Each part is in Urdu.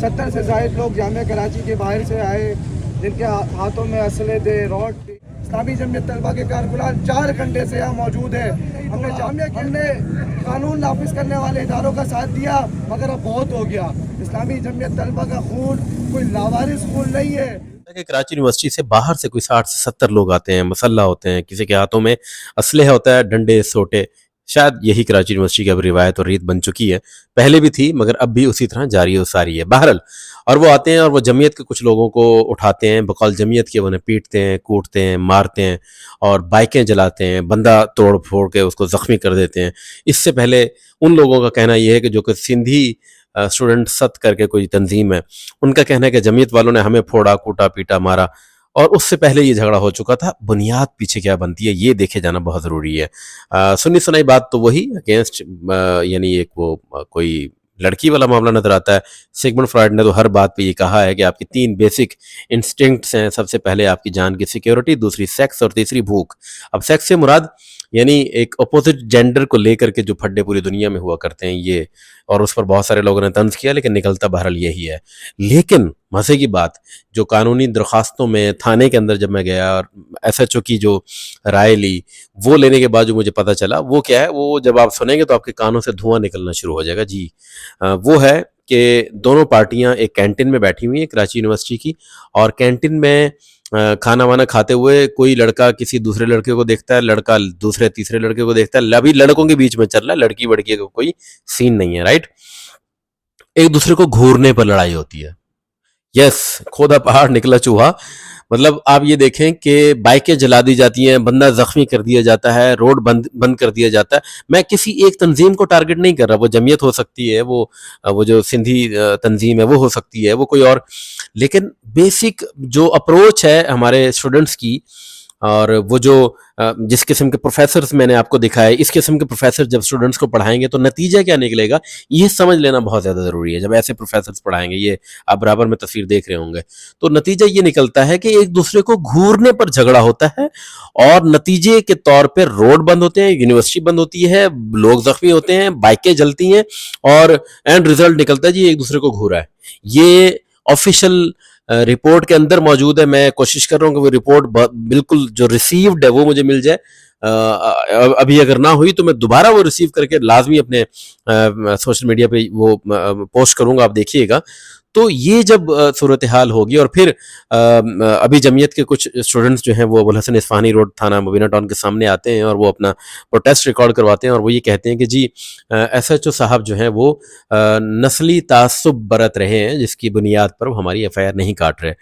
70 سے زائد لوگ جامعہ کراچی کے باہر سے آئے جن کے ہاتھوں میں اسلحے تھے, راڈ تھی. اسلامی جمعیت طلبہ کے کارکنان 4 گھنٹے سے یہاں موجود ہیں. ہم نے جامعہ کے نے قانون نافذ کرنے والے اداروں کا ساتھ دیا مگر اب بہت ہو گیا. اسلامی جمعیت طلبہ کا خون کوئی لاوارث خون نہیں ہے. کہ کراچی یونیورسٹی سے باہر سے کوئی 60 سے 70 لوگ آتے ہیں, مسلح ہوتے ہیں, کسی کے ہاتھوں میں اسلحہ ہوتا ہے, ڈنڈے سوٹے. شاید یہی کراچی یونیورسٹی کی اب روایت اور ریت بن چکی ہے, پہلے بھی تھی مگر اب بھی اسی طرح جاری و ساری ہے. بہرحال اور وہ آتے ہیں اور وہ جمعیت کے کچھ لوگوں کو اٹھاتے ہیں, بقول جمعیت کے انہیں پیٹتے ہیں, کوٹتے ہیں, مارتے ہیں اور بائکیں جلاتے ہیں, بندہ توڑ پھوڑ کے اس کو زخمی کر دیتے ہیں. اس سے پہلے ان لوگوں کا کہنا یہ ہے کہ جو کہ سندھی اسٹوڈنٹ ست کر کے کوئی تنظیم ہے, ان کا کہنا ہے کہ جمعیت والوں نے ہمیں پھوڑا, کوٹا, پیٹا, مارا, اور اس سے پہلے یہ جھگڑا ہو چکا تھا. بنیاد پیچھے کیا بنتی ہے یہ دیکھے جانا بہت ضروری ہے. سنی سنائی بات تو وہی اگینسٹ, یعنی ایک وہ کوئی لڑکی والا معاملہ نظر آتا ہے. سیگمنڈ فرائڈ نے تو ہر بات پہ یہ کہا ہے کہ آپ کی 3 بیسک انسٹنکٹس ہیں. سب سے پہلے آپ کی جان کی سیکیورٹی, دوسری سیکس, اور تیسری بھوک. اب سیکس سے مراد یعنی ایک اپوزٹ جینڈر کو لے کر کے جو پھڈے پوری دنیا میں ہوا کرتے ہیں یہ, اور اس پر بہت سارے لوگوں نے طنز کیا لیکن نکلتا بہرحال یہی ہے. لیکن مزے کی بات, جو قانونی درخواستوں میں تھانے کے اندر جب میں گیا اور ایس ایچ او کی جو رائے لی وہ لینے کے بعد جو مجھے پتہ چلا وہ کیا ہے, وہ جب آپ سنیں گے تو آپ کے کانوں سے دھواں نکلنا شروع ہو جائے گا. جی وہ ہے کہ دونوں پارٹیاں ایک کینٹین میں بیٹھی ہوئی ہیں کراچی یونیورسٹی کی, اور کینٹین میں کھانا وانا کھاتے ہوئے کوئی لڑکا کسی دوسرے لڑکے کو دیکھتا ہے, لڑکا دوسرے تیسرے لڑکے کو دیکھتا ہے. ابھی لڑکوں کے بیچ میں چل رہا ہے, لڑکی وڑکی کا کوئی سین نہیں ہے, رائٹ. ایک دوسرے کو گھورنے پر لڑائی ہوتی ہے. یس, کھودا پہاڑ نکلا چوہا. مطلب آپ یہ دیکھیں کہ بائکیں جلا دی جاتی ہیں, بندہ زخمی کر دیا جاتا ہے, روڈ بند کر دیا جاتا ہے. میں کسی ایک تنظیم کو ٹارگٹ نہیں کر رہا, وہ جمعیت ہو سکتی ہے, وہ جو سندھی تنظیم ہے وہ ہو سکتی ہے, وہ کوئی اور, لیکن بیسک جو اپروچ ہے ہمارے اسٹوڈنٹس کی, اور وہ جو جس قسم کے پروفیسرز میں نے آپ کو دکھائے, اس قسم کے پروفیسر جب اسٹوڈنٹس کو پڑھائیں گے تو نتیجہ کیا نکلے گا یہ سمجھ لینا بہت زیادہ ضروری ہے. جب ایسے پروفیسرز پڑھائیں گے, یہ آپ برابر میں تصویر دیکھ رہے ہوں گے, تو نتیجہ یہ نکلتا ہے کہ ایک دوسرے کو گھورنے پر جھگڑا ہوتا ہے, اور نتیجے کے طور پہ روڈ بند ہوتے ہیں, یونیورسٹی بند ہوتی ہے, لوگ زخمی ہوتے ہیں, بائکیں جلتی ہیں, اور اینڈ ریزلٹ نکلتا ہے جی ایک دوسرے کو گھورا ہے. یہ آفیشیل رپورٹ کے اندر موجود ہے. میں کوشش کر رہا ہوں کہ وہ رپورٹ بالکل جو ریسیوڈ ہے وہ مجھے مل جائے. ابھی اگر نہ ہوئی تو میں دوبارہ وہ ریسیو کر کے لازمی اپنے سوشل میڈیا پہ وہ پوسٹ کروں گا, آپ دیکھیے گا. تو یہ جب صورتحال ہوگی, اور پھر ابھی جمعیت کے کچھ اسٹوڈنٹس جو ہیں وہ ابوالحسن اصفہانی روڈ تھانہ مبینہ ٹاؤن کے سامنے آتے ہیں اور وہ اپنا پروٹیسٹ ریکارڈ کرواتے ہیں, اور وہ یہ کہتے ہیں کہ جی ایس ایچ او صاحب جو ہیں وہ نسلی تعصب برت رہے ہیں جس کی بنیاد پر وہ ہماری ایف آئی آر نہیں کاٹ رہے.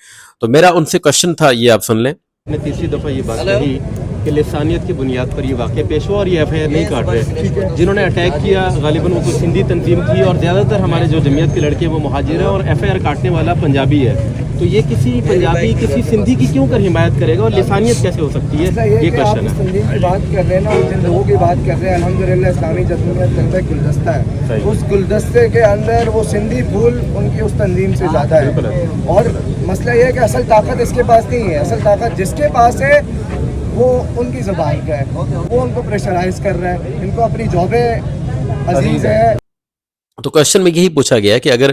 تو میرا ان سے کوشچن تھا, یہ آپ سن لیں. میں تیسری دفعہ یہ بات کہی کہ لسانیت کی بنیاد پر یہ واقعہ پیش ہوا اور یہ ایف آئی آر نہیں کاٹ رہے. جنہوں نے اٹیک کیا غالباً وہ کوئی سندھی تنظیم تھی, اور زیادہ تر ہمارے جو جمعیت کے لڑکے ہیں وہ مہاجر ہیں, اور ایف آئی آر کاٹنے والا پنجابی ہے. تو یہ کسی پنجابی کسی سندھی کی کیوں کر حمایت کرے گا, اور لسانیت کیسے ہو سکتی ہے, یہ کوشچن ہے. تنظیم کی بات کر رہے ہیں نا, اور جن لوگوں کی بات کر رہے ہیں, الحمدللہ اسلامی جمعیت طلبہ ایک گلدستہ ہے, اس گلدستے کے اندر وہ سندھی پھول ان کی اس تنظیم سے زیادہ ہے. اور مسئلہ یہ ہے کہ اصل طاقت اس کے پاس نہیں ہے, اصل طاقت جس کے پاس ہے وہ ان کی زبان کا ہے, وہ ان کو پریشرائز کر رہا ہے, ان کو اپنی جابیں عزیز ہے. تو کوشچن میں یہی پوچھا گیا کہ اگر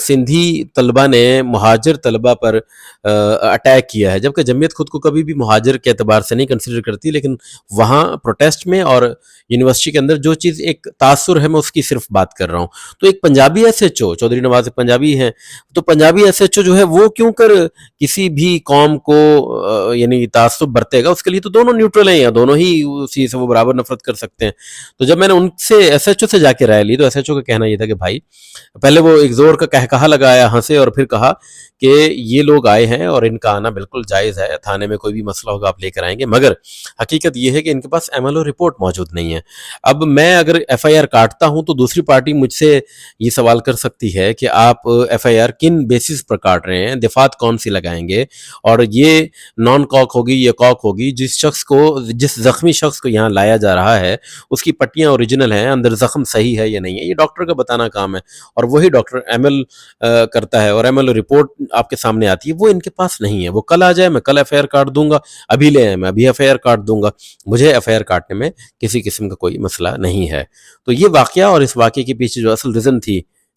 سندھی طلبہ نے مہاجر طلبہ پر اٹیک کیا ہے, جبکہ جمعیت خود کو کبھی بھی مہاجر کے اعتبار سے نہیں کنسیڈر کرتی, لیکن وہاں پروٹیسٹ میں اور یونیورسٹی کے اندر جو چیز ایک تاثر ہے میں اس کی صرف بات کر رہا ہوں. تو ایک Punjabi S H O, Chaudhry Nawaz Punjabi ہیں, تو پنجابی ایس ایچ او جو ہے وہ کیوں کر کسی بھی قوم کو یعنی تعصب برتے گا, اس کے لیے تو دونوں نیوٹرل ہیں, یا دونوں ہی اسی سے وہ برابر نفرت کر سکتے ہیں. تو جب میں نے ان سے ایس ایچ او سے جا کے رائے لی تو ایس ایچ او کا کہنا یہ تھا کہ بھائی پہلے وہ ایک زور کا کہا لگایا, ہنسے, اور پھر کہا کہ یہ لوگ آئے ہیں اور ان کا آنا بالکل جائز ہے, تھانے میں کوئی بھی مسئلہ ہوگا آپ لے کر آئیں گے, مگر حقیقت یہ ہے کہ ان کے پاس ایم ایل او رپورٹ موجود نہیں ہے. اب میں اگر ایف آئی آر کاٹتا ہوں تو دوسری پارٹی مجھ سے یہ سوال کر سکتی ہے کہ آپ ایف آئی آر کن بیسس پر کاٹ رہے ہیں, دفعات کون سی لگائیں گے, اور یہ نان کاک ہوگی یا کاک ہوگی, جس زخمی شخص کو یہاں لایا جا رہا ہے اس کی پٹیاں اوریجنل ہیں, اندر زخم صحیح ہے یا نہیں ہے, یہ ڈاکٹر کا بتانا کام ہے, اور وہی ڈاکٹر ایم ایل کرتا ہے, اور ایم ایل رپورٹ آپ کے سامنے آتی ہے, وہ ان کے پاس نہیں ہے. وہ کل آ جائے, میں کل ایف آئی آر کاٹ دوں گا, ابھی لے آئے میں ابھی ایف آئی آر کاٹ دوں گا, مجھے ایف آئی آر کاٹنے میں کسی قسم کا کوئی مسئلہ نہیں ہے. تو یہ واقعہ اور اس واقعے کے پیچھے جو اصل ریزن تھی